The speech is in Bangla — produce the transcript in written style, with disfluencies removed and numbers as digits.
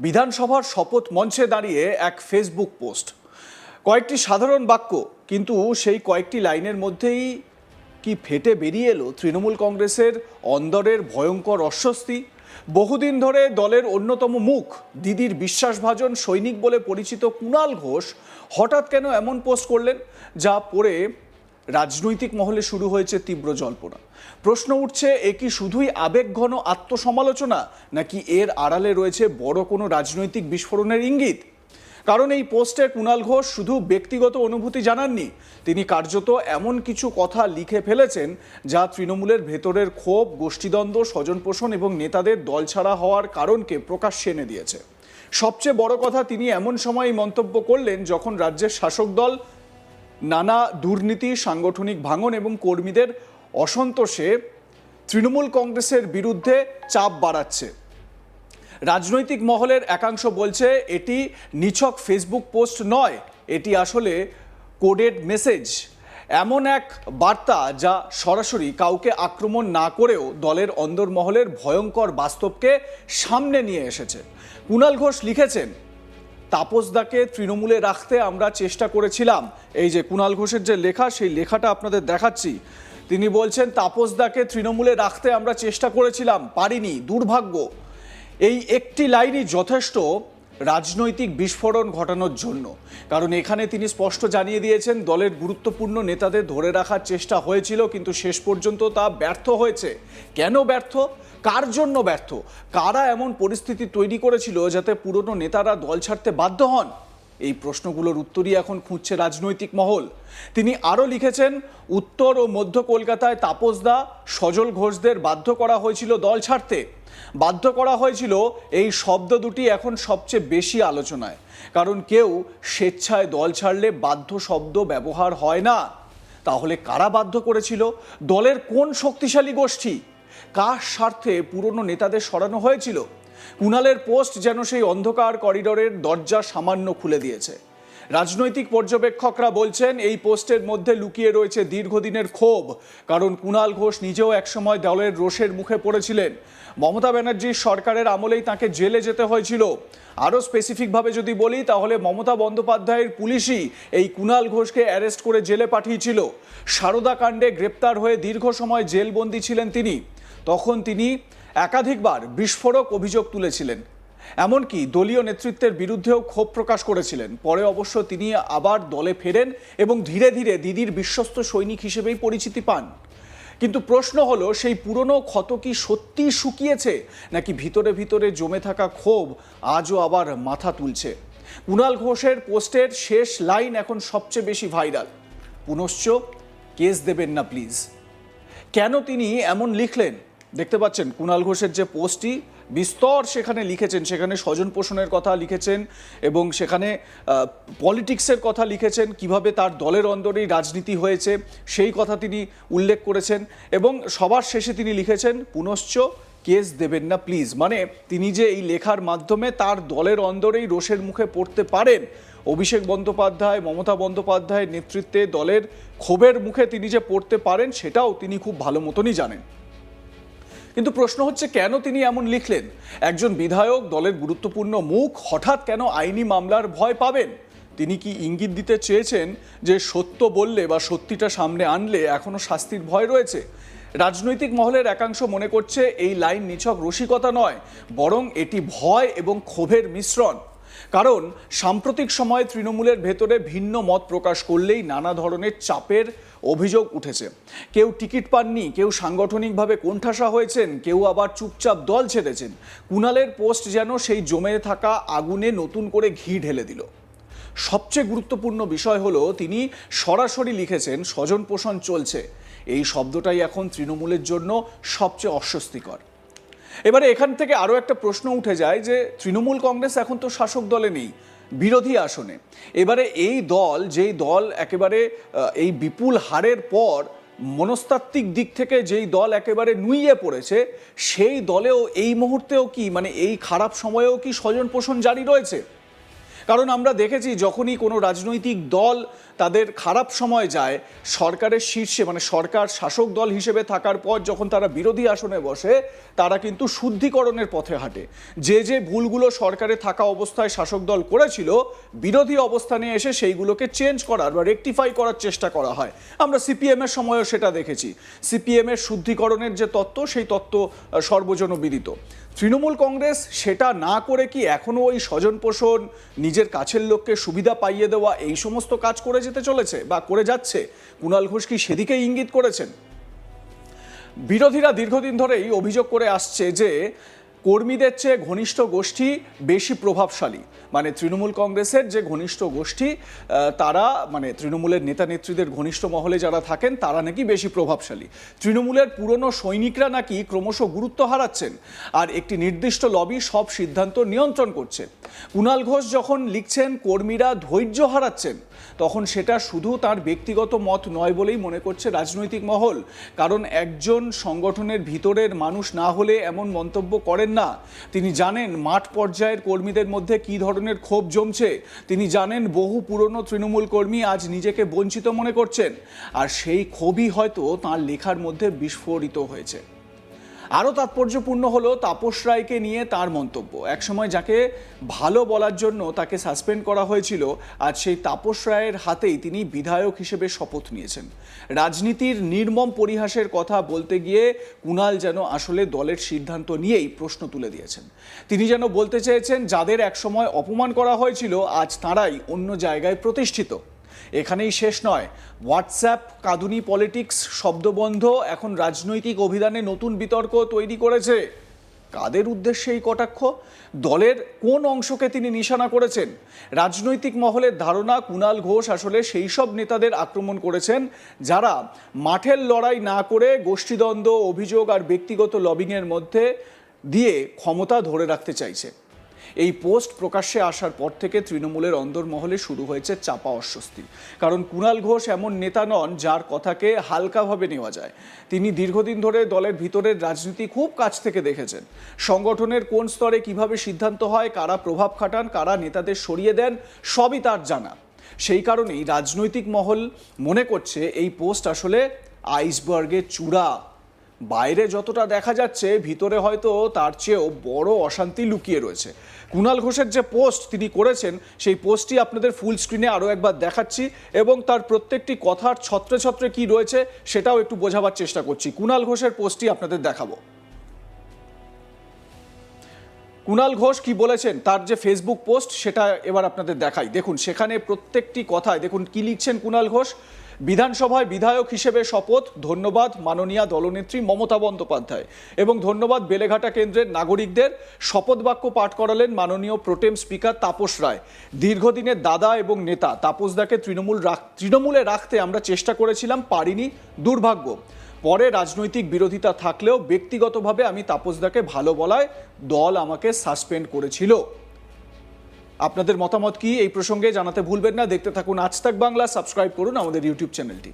বিধানসভার শপথ মঞ্চে দাঁড়িয়ে এক ফেসবুক পোস্ট, কয়েকটি সাধারণ বাক্য, কিন্তু সেই কয়েকটি লাইনের মধ্যেই কি ফেটে বেরিয়ে এলো তৃণমূল কংগ্রেসের অন্দরের ভয়ঙ্কর অস্বস্তি। বহুদিন ধরে দলের অন্যতম মুখ, দিদির বিশ্বাসভাজন সৈনিক বলে পরিচিত কুণাল ঘোষ হঠাৎ কেন এমন পোস্ট করলেন, যা পড়ে রাজনৈতিক মহলে শুরু হয়েছে তীব্র জল্পনা। প্রশ্ন উঠছে, এ কি শুধুই আবেগঘন আত্মসমালোচনা, নাকি এর আড়ালে রয়েছে বড় কোনো রাজনৈতিক বিস্ফোরণের ইঙ্গিত? কারণ এই পোস্টে কুণাল ঘোষ শুধু ব্যক্তিগত অনুভূতি জানাননি, তিনি কার্যত এমন কিছু কথা লিখে ফেলেছেন যা তৃণমূলের ভেতরের ক্ষোভ, গোষ্ঠীদ্বন্দ্ব, স্বজনপোষণ এবং নেতাদের দলছাড়া হওয়ার কারণকে প্রকাশ্যে এনে দিয়েছে। সবচেয়ে বড় কথা, তিনি এমন সময় মন্তব্য করলেন যখন রাজ্যের শাসক দল নানা দুর্নীতি, সাংগঠনিক ভাঙন এবং কর্মীদের অসন্তোষে তৃণমূল কংগ্রেসের বিরুদ্ধে চাপ বাড়াচ্ছে। রাজনৈতিক মহলের একাংশ বলছে এটি নিছক ফেসবুক পোস্ট নয়, এটি আসলে কোডেড মেসেজ, এমন এক বার্তা যা সরাসরি কাউকে আক্রমণ না করেও দলের অন্দরমহলের ভয়ঙ্কর বাস্তবকে সামনে নিয়ে এসেছে। কুণাল ঘোষ লিখেছেন, তাপসদাকে তৃণমূলে রাখতে আমরা চেষ্টা করেছিলাম। এই যে কুণাল ঘোষের যে লেখা, সেই লেখাটা আপনাদের দেখাচ্ছি। তিনি বলছেন, তাপসদাকে তৃণমূলে রাখতে আমরা চেষ্টা করেছিলাম, পারিনি, দুর্ভাগ্য। এই একটি লাইনই যথেষ্ট রাজনৈতিক বিস্ফোরণ ঘটানোর জন্য, কারণ এখানে তিনি স্পষ্ট জানিয়ে দিয়েছেন দলের গুরুত্বপূর্ণ নেতাদের ধরে রাখার চেষ্টা হয়েছিল, কিন্তু শেষ পর্যন্ত তা ব্যর্থ হয়েছে। কেন ব্যর্থ? কার জন্য ব্যর্থ? কারা এমন পরিস্থিতি তৈরি করেছিল যাতে পুরনো নেতারা দল ছাড়তে বাধ্য হন? এই প্রশ্নগুলোর উত্তরই এখন খুঁজছে রাজনৈতিক মহল। তিনি আরও লিখেছেন, উত্তর ও মধ্য কলকাতায় তাপসদা, সজল ঘোষদের বাধ্য করা হয়েছিল দল ছাড়তে। বাধ্য করা হয়েছিল, এই শব্দ দুটি এখন সবচেয়ে বেশি আলোচনায়, কারণ কেউ স্বেচ্ছায় দল ছাড়লে বাধ্য শব্দ ব্যবহার হয় না। তাহলে কারা বাধ্য করেছিল? দলের কোন শক্তিশালী গোষ্ঠী? কার স্বার্থে পুরনো নেতাদের সরানো হয়েছিল? কুণালের পোস্ট যেন সেই অন্ধকার করিডোরের দরজা সামান্য খুলে দিয়েছে। রাজনৈতিক পর্যবেক্ষকরা বলছেন, এই পোস্টের মধ্যে লুকিয়ে রয়েছে দীর্ঘদিনের ক্ষোভ, কারণ কুণাল ঘোষ নিজেও একসময় দলের রোষের মুখে পড়েছিলেন। মমতা ব্যানার্জির সরকারের আমলেই তাকে জেলে যেতে হয়েছিল। আরও স্পেসিফিকভাবে যদি বলি, তাহলে মমতা বন্দ্যোপাধ্যায়ের পুলিশই এই কুণাল ঘোষকে অ্যারেস্ট করে জেলে পাঠিয়েছিল। সারদা কাণ্ডে গ্রেপ্তার হয়ে দীর্ঘ সময় জেলবন্দি ছিলেন তিনি। তখন তিনি একাধিকবার বিস্ফোরক অভিযোগ তুলেছিলেন, এমনকি দলীয় নেতৃত্বের বিরুদ্ধেও ক্ষোভ প্রকাশ করেছিলেন। পরে অবশ্য তিনি আবার দলে ফেরেন এবং ধীরে ধীরে দিদির বিশ্বস্ত সৈনিক হিসেবেই পরিচিতি পান। কিন্তু প্রশ্ন হলো, সেই পুরনো ক্ষত কি সত্যি শুকিয়েছে, নাকি ভিতরে ভিতরে জমে থাকা ক্ষোভ আজও আবার মাথা তুলছে? কুণাল ঘোষের পোস্টের শেষ লাইন এখন সবচেয়ে বেশি ভাইরাল, পুনশ্চ কেস দেবেন না প্লিজ। কেন তিনি এমন লিখলেন? দেখতে পাচ্ছেন কুণাল ঘোষের যে পোস্টটি বিস্তর সেখানে লিখেছেন, সেখানে স্বজন পোষণের কথা লিখেছেন এবং সেখানে পলিটিক্সের কথা লিখেছেন, কিভাবে তার দলের অন্দরেই রাজনীতি হয়েছে সেই কথা তিনি উল্লেখ করেছেন, এবং সবার শেষে তিনি লিখেছেন, পুনশ্চ কেস দেবেন না প্লিজ। মানে তিনি যে এই লেখার মাধ্যমে তার দলের অন্দরেই রোষের মুখে পড়তে পারেন, অভিষেক বন্দ্যোপাধ্যায়, মমতা বন্দ্যোপাধ্যায়ের নেতৃত্বে দলের ক্ষোভের মুখে তিনি যে পড়তে পারেন, সেটাও তিনি খুব ভালো মতনই জানেন। কিন্তু প্রশ্ন হচ্ছে, কেন তিনি এমন লিখলেন? একজন বিধায়ক, দলের গুরুত্বপূর্ণ মুখ, হঠাৎ কেন আইনি মামলার ভয় পাবেন? তিনি কি ইঙ্গিত দিতে চেয়েছেন যে সত্য বললে বা সত্যিটা সামনে আনলে এখনো শাস্তির ভয় রয়েছে? রাজনৈতিক মহলের একাংশ মনে করছে এই লাইন নিছক রসিকতা নয়, বরং এটি ভয় এবং ক্ষোভের মিশ্রণ। কারণ সাম্প্রতিক সময়ে তৃণমূলের ভেতরে ভিন্ন মত প্রকাশ করলেই নানা ধরনের চাপের অভিযোগ উঠেছে। কেউ টিকিট পাননি, কেউ সাংগঠনিকভাবে কোণঠাসা হয়েছেন, কেউ আবার চুপচাপ দল ছেড়েছেন। কুণালের পোস্ট যেন সেই জমে থাকা আগুনে নতুন করে ঘি ঢেলে দিল। সবচেয়ে গুরুত্বপূর্ণ বিষয় হলো, তিনি সরাসরি লিখেছেন স্বজন পোষণ চলছে। এই শব্দটাই এখন তৃণমূলের জন্য সবচেয়ে অস্বস্তিকর। এবারে এখান থেকে আরও একটা প্রশ্ন উঠে যায় যে তৃণমূল কংগ্রেস এখন তো শাসক দলে নেই, বিরোধী আসনে। এবারে এই দল, যেই দল একেবারে এই বিপুল হারের পর মনস্তাত্ত্বিক দিক থেকে যেই দল একেবারে নুইয়ে পড়েছে, সেই দলেও এই মুহূর্তেও কি, মানে এই খারাপ সময়েও কি স্বজন পোষণ জারি রয়েছে? কারণ আমরা দেখেছি যখনই কোনো রাজনৈতিক দল তাদের খারাপ সময় যায়, সরকারের শীর্ষে মানে সরকার শাসক দল হিসেবে থাকার পর যখন তারা বিরোধী আসনে বসে, তারা কিন্তু শুদ্ধিকরণের পথে হাঁটে। যে যে ভুলগুলো সরকারে থাকা অবস্থায় শাসক দল করেছিল, বিরোধী অবস্থানে এসে সেইগুলোকে চেঞ্জ করার বা রেকটিফাই করার চেষ্টা করা হয়। আমরা সিপিএমের সময়ও সেটা দেখেছি। সিপিএমের শুদ্ধিকরণের যে তত্ত্ব, সেই তত্ত্ব সর্বজনবিদিত। তৃণমূল কংগ্রেস সেটা না করে কি এখনও ওই স্বজন পোষণ, নিজের কাছের লোককে সুবিধা পাইয়ে দেওয়া, এই সমস্ত কাজ করে যেতে চলেছে বা করে যাচ্ছে? কুণাল ঘোষ কি সেদিকে ইঙ্গিত করেছেন? বিরোধীরা দীর্ঘদিন ধরেই অভিযোগ করে আসছে যে কর্মীদের চেয়ে ঘনিষ্ঠ গোষ্ঠী বেশি প্রভাবশালী। মানে তৃণমূল কংগ্রেসের যে ঘনিষ্ঠ গোষ্ঠী, তারা মানে তৃণমূলের নেতা নেত্রীদের ঘনিষ্ঠ মহলে যারা থাকেন তারা নাকি বেশি প্রভাবশালী। তৃণমূলের পুরনো সৈনিকরা নাকি ক্রমশ গুরুত্ব হারাচ্ছেন, আর একটি নির্দিষ্ট লবি সব সিদ্ধান্ত নিয়ন্ত্রণ করছে। কুণাল ঘোষ যখন লিখছেন কর্মীরা ধৈর্য হারাচ্ছেন, তখন সেটা শুধু তার ব্যক্তিগত মত নয় বলেই মনে করছে রাজনৈতিক মহল। কারণ একজন সংগঠনের ভিতরের মানুষ না হলে এমন মন্তব্য করেন না। তিনি জানেন মাঠ পর্যায়ের কর্মীদের মধ্যে কী ধরনের ক্ষোভ জমছে। তিনি জানেন বহু পুরনো তৃণমূল কর্মী আজ নিজেকে বঞ্চিত মনে করছেন, আর সেই ক্ষোভই হয়তো তাঁর লেখার মধ্যে বিস্ফোরিত হয়েছে। আরও তাৎপর্যপূর্ণ হলো তাপস রায়কে নিয়ে তার মন্তব্য। একসময় যাকে ভালো বলার জন্য তাকে সাসপেন্ড করা হয়েছিল, আজ সেই তাপস রায়ের হাতেই তিনি বিধায়ক হিসেবে শপথ নিয়েছেন। রাজনীতির নির্মম পরিহাসের কথা বলতে গিয়ে কুণাল যেন আসলে দলের সিদ্ধান্ত নিয়েই প্রশ্ন তুলে দিয়েছেন। তিনি যেন বলতে চেয়েছেন যাদের একসময় অপমান করা হয়েছিল, আজ তাঁরাই অন্য জায়গায় প্রতিষ্ঠিত। এখানেই শেষ নয়, হোয়াটসঅ্যাপ কাঁদুনি পলিটিক্স শব্দবন্ধ এখন রাজনৈতিক অভিধানে নতুন বিতর্ক তৈরি করেছে। কাদের উদ্দেশ্যে এই কটাক্ষ? দলের কোন অংশকে তিনি নিশানা করেছেন? রাজনৈতিক মহলের ধারণা কুণাল ঘোষ আসলে সেই সব নেতাদের আক্রমণ করেছেন যারা মাঠের লড়াই না করে গোষ্ঠীদ্বন্দ্ব, অভিযোগ আর ব্যক্তিগত লবিংয়ের মধ্যে দিয়ে ক্ষমতা ধরে রাখতে চাইছে। এই পোস্ট প্রকাশ্যে আসার পর থেকে তৃণমূলের অন্দরমহলে শুরু হয়েছে চাপা অস্বস্তি। কারণ কুণাল ঘোষ এমন নেতা নন যার কথাকে হালকাভাবে নেওয়া যায়। তিনি দীর্ঘদিন ধরে দলের ভিতরের রাজনীতি খুব কাছ থেকে দেখেছেন। সংগঠনের কোন স্তরে কিভাবে সিদ্ধান্ত হয়, কারা প্রভাব খাটান, কারা নেতাদের সরিয়ে দেন, সবই তার জানা। সেই কারণেই রাজনৈতিক মহল মনে করছে এই পোস্ট আসলে আইসবার্গের চূড়া। বাইরে যতটা দেখা যাচ্ছে, ভিতরে হয়তো তার চেয়েও বড় অশান্তি লুকিয়ে রয়েছে। কুণাল ঘোষের যে পোস্ট তিনি করেছেন, সেই পোস্টটি আপনাদের ফুল স্ক্রিনে আরও একবার দেখাচ্ছি এবং তার প্রত্যেকটি কথার ছত্রে ছত্রে কী রয়েছে সেটাও একটু বোঝাবার চেষ্টা করছি। কুণাল ঘোষের পোস্টটি আপনাদের দেখাবো। কুণাল ঘোষ কি বলেছেন, তার যে ফেসবুক পোস্ট সেটা এবার আপনাদের দেখাই। দেখুন সেখানে প্রত্যেকটি কথায় দেখুন কি লিখছেন কুণাল ঘোষ। বিধানসভায় বিধায়ক হিসেবে শপথ, ধন্যবাদ মাননীয়া দলনেত্রী মমতা বন্দ্যোপাধ্যায় এবং ধন্যবাদ বেলেঘাটা কেন্দ্রের নাগরিকদের। শপথ বাক্য পাঠ করালেন মাননীয় প্রোটেম স্পিকার তাপস রায়। দীর্ঘদিনের দাদা এবং নেতা তাপসদাকে তৃণমূলে রাখতে আমরা চেষ্টা করেছিলাম, পারিনি, দুর্ভাগ্য। পরে রাজনৈতিক বিরোধিতা থাকলেও ব্যক্তিগতভাবে আমি তাপসদাকে ভালো বলায় দল আমাকে সাসপেন্ড করেছিল। আপনাদের মতামত কি এই প্রসঙ্গে জানাতে ভুলবেন না। দেখতে থাকুন আজ তাক বাংলা, সাবস্ক্রাইব করুন আমাদের ইউটিউব চ্যানেলটি।